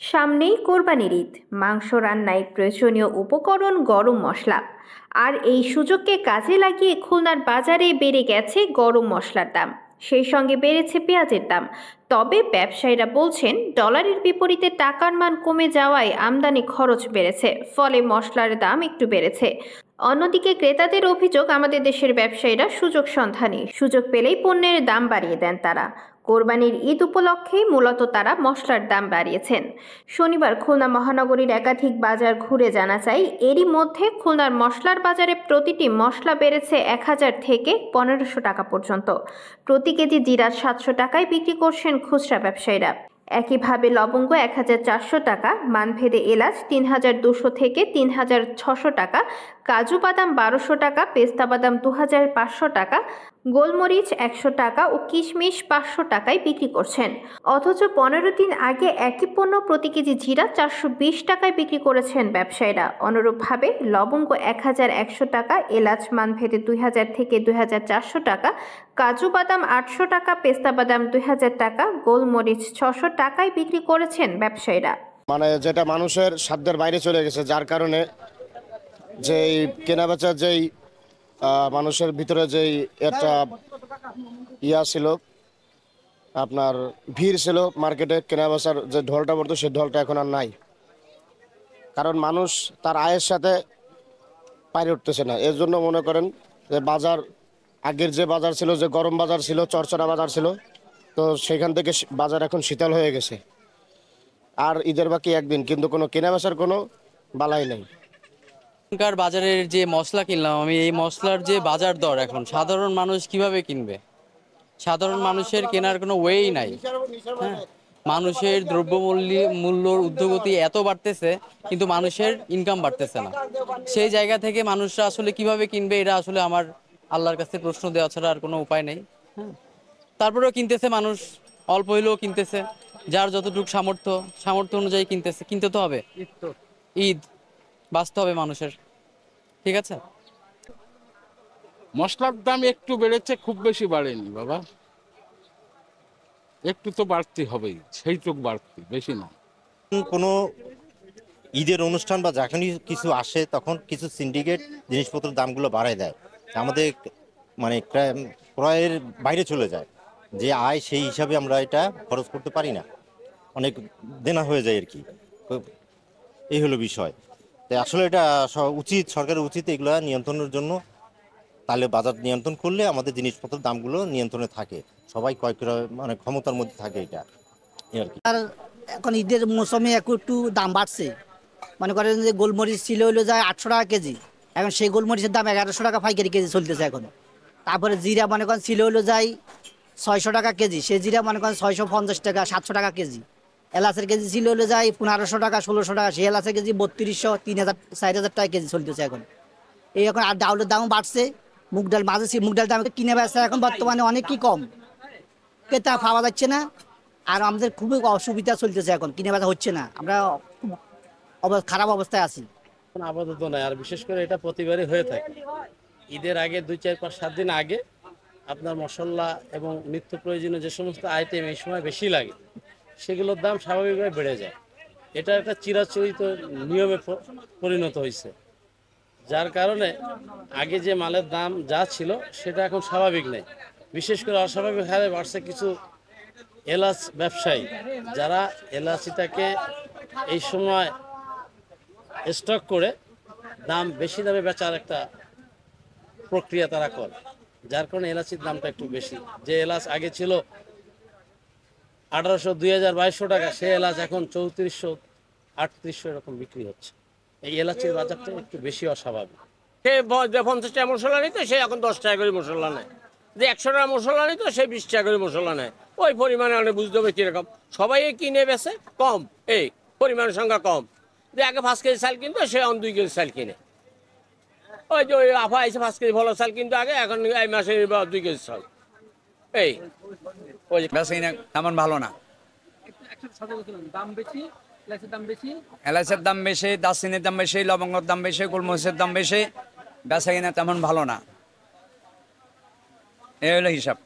সামনেই কোরবানির ঈদ, মাংস রান্নায় প্রয়োজনীয় উপকরণ গরম মশলা। আর এই সুযোগকে কাজে লাগিয়ে খুলনার বাজারে বেড়ে গেছে গরম মশলার দাম, সেই সঙ্গে বেড়েছে পেঁয়াজের দাম। তবে ব্যবসায়ীরা বলছেন ডলারের বিপরীতে টাকার মান কমে যাওয়ায় আমদানি খরচ বেড়েছে, ফলে মশলার দাম একটু বেড়েছে। অন্যদিকে ক্রেতাদের অভিযোগ, আমাদের দেশের ব্যবসায়ীরা সুযোগ সন্ধানী, সুযোগ পেলেই পণ্যের দাম বাড়িয়ে দেন তারা। কোরবানির ঈদ উপলক্ষেই মূলত তারা মশলার দাম বাড়িয়েছেন। শনিবার খুলনা মহানগরীর একাধিক বাজার ঘুরে জানা যায়, এরই মধ্যে খুলনার মশলার বাজারে প্রতিটি মশলা বেড়েছে 1000 থেকে 1500 টাকা পর্যন্ত। প্রতি কেজি জিরা 700 টাকায় বিক্রি করছেন খুচরা ব্যবসায়ীরা। একইভাবে লবঙ্গ 1400 টাকা, মানভেদে এলাচ 3200 থেকে 3600 টাকা, কাজু বাদাম 1200 টাকা, পেস্তা বাদাম 2500 টাকা, গোলমরিচ 100 টাকা ও কিশমিশ 500 টাকায় বিক্রি করছেন। অথচ 15 দিন আগে একই পণ্য প্রতি কেজি জিরা 420 টাকায় বিক্রি করেছেন ব্যবসায়ীরা। অনুরূপভাবে লবঙ্গ 1100 টাকা, এলাচ মানভেদে 2000 থেকে 2400 টাকা, কাজু বাদাম 800 টাকা, পেস্তা বাদাম 2000 টাকা, গোলমরিচ 600 টাকায় বিক্রি করেছেন ব্যবসায়ীরা। মানে যেটা মানুষের সাধ্যের বাইরে চলে গেছে, যার কারণে যেই কেনাবেচার যেই মানুষের ভিতরে যেই একটা ছিল, আপনার ভিড় ছিল মার্কেটে, কেনাবেচার যে ঢলটা পড়তো সেই ঢলটা এখন আর নাই। কারণ মানুষ তার আয়ের সাথে পারে উঠতেছে না। এর জন্য মনে করেন যে বাজার, আগের যে বাজার ছিল, যে গরম বাজার ছিল, চরচরা বাজার ছিল, তো সেখান থেকে বাজার এখন শীতল হয়ে গেছে। আর ঈদের বাকি একদিন, কিন্তু কোনো কেনাবেচার কোনো বালাই নেই। এখনকার বাজারের যে মশলা কিনলাম আমি, এই মশলার যে বাজার দর এখন সাধারণ মানুষ কিভাবে কিনবে? সাধারণ মানুষের কেনার কোনো ওয়েই নাই। হ্যাঁ, মানুষের মূল্যর ঊর্ধ্বগতি এত বাড়তেছে, কিন্তু মানুষের ইনকাম বাড়তেছে না। সেই জায়গা থেকে মানুষরা আসলে কিভাবে কিনবে, এটা আসলে আমার আল্লাহর কাছে প্রশ্ন দেওয়া ছাড়া আর কোনো উপায় নেই। হ্যাঁ, তারপরেও কিনতেছে মানুষ, অল্প হইলেও কিনতেছে, যার যতটুকু সামর্থ্য অনুযায়ী কিনতেছে। কিনতে তো হবে, ঈদ বাঁচতে হবে মানুষের, ঠিক আছে। মশলার দাম একটু বেড়েছে, খুব বেশি বাড়েনি বাবা, একটু তো বাড়তি হবেই, সেইটুক বাড়তি, বেশি না। কোনো ঈদের অনুষ্ঠান বা যখনই কিছু আসে তখন কিছু সিন্ডিকেট জিনিসপত্রের দামগুলো বাড়ায় দেয়, আমাদের মানে ক্রয়ের বাইরে চলে যায়। যে আয় সেই হিসাবে আমরা এটা খরচ করতে পারি না, অনেক দেনা হয়ে যায় আর কি। এই হলো বিষয়। তাই আসলে এটা উচিত, সরকারের উচিত এগুলো নিয়ন্ত্রণের জন্য। তাহলে বাজার নিয়ন্ত্রণ করলে আমাদের জিনিসপত্রের দামগুলো নিয়ন্ত্রণে থাকে, সবাই ক্রয় করার মানে ক্ষমতার মধ্যে থাকে এটা আর কি। আর এখন ঈদের মৌসুমে একটু দাম বাড়ছে। মনে করেন যে গোলমরিচ ছিল হলো যায় 800 টাকা কেজি, এখন সেই গোলমরিচের দাম 1100 টাকা পাইকারি কেজি চলতেছে এখন। তারপরে জিরা মনে করেন ছিল হলো যায় 600 টাকা কেজি, সেই জিরা মনে করেন 650 টাকা 700 টাকা কেজি। এলাচের কেজি ছিল হলো যায় 1500 টাকা 1600 টাকা, সেই এলাচের কেজি 3200 3000 4000 টাকা কেজি চলতেছে এখন। এই এখন আর ডাউলের দামও বাড়ছে। মুগ ডাল মুগ ডাল দাম কিনে বেচা এখন বর্তমানে অনেকই কম, ক্রেতা পাওয়া যাচ্ছে না। আর আমাদের খুবই অসুবিধা চলতেছে, এখন কিনে বেচা হচ্ছে না, আমরা খারাপ অবস্থায় আছি। আপাতত নয়, আর বিশেষ করে এটা প্রতিবারই হয়ে থাকে। ঈদের আগে 2 4 5 7 দিন আগে আপনার মশলা এবং নিত্য প্রয়োজনীয় যে সমস্ত আইটেম এই সময় বেশি লাগে, সেগুলোর দাম স্বাভাবিকভাবে বেড়ে যায়। এটা একটা চিরাচরিত নিয়মে পরিণত হয়েছে, যার কারণে আগে যে মালের দাম যা ছিল সেটা এখন স্বাভাবিক নেই। বিশেষ করে অস্বাভাবিক হারে বাড়ছে কিছু এলাচ ব্যবসায়ী, যারা এলাচিটাকে এই সময় স্টক করে দাম বেশি দামে বেচার একটা প্রক্রিয়া তারা করে, যার কারণে এলাচির দামটা একটু বেশি। যে এলাচ আগে ছিল 1800 2000 2200 টাকা, সে এলাচ এখন 3400 3800 এরকম বিক্রি হচ্ছে। এই এলাচির বাজারটা একটু বেশি অস্বাভাবিক। সে 50 টাকা মশলা নিত, সে এখন 10 টাকা করে মশলা নেয়। যে 100 টাকা মশলা নিত, সে 20 টাকা করে মশলা নেয়। ওই পরিমাণে অনেক বুঝতে হবে কীরকম, সবাই কিনে বেছে কম, এই পরিমাণের সংখ্যা কম। যে আগে 5 কেজি চাল কিনতো, সে এখন 2 কেজি চাল কিনে। ওই যে ওই আফা এসে 5 কেজি ভালো চাল কিন্তু আগে, এখন এই মাসে 2 কেজি চাল। এই ওই তেমন ভালো না, এলাচের দাম বেশি, দারচিনির দাম বেশি, লবঙ্গের দাম বেশি, গোলমরিচের দাম বেশি, বেচা কিনা তেমন ভালো না। এই হলো হিসাব।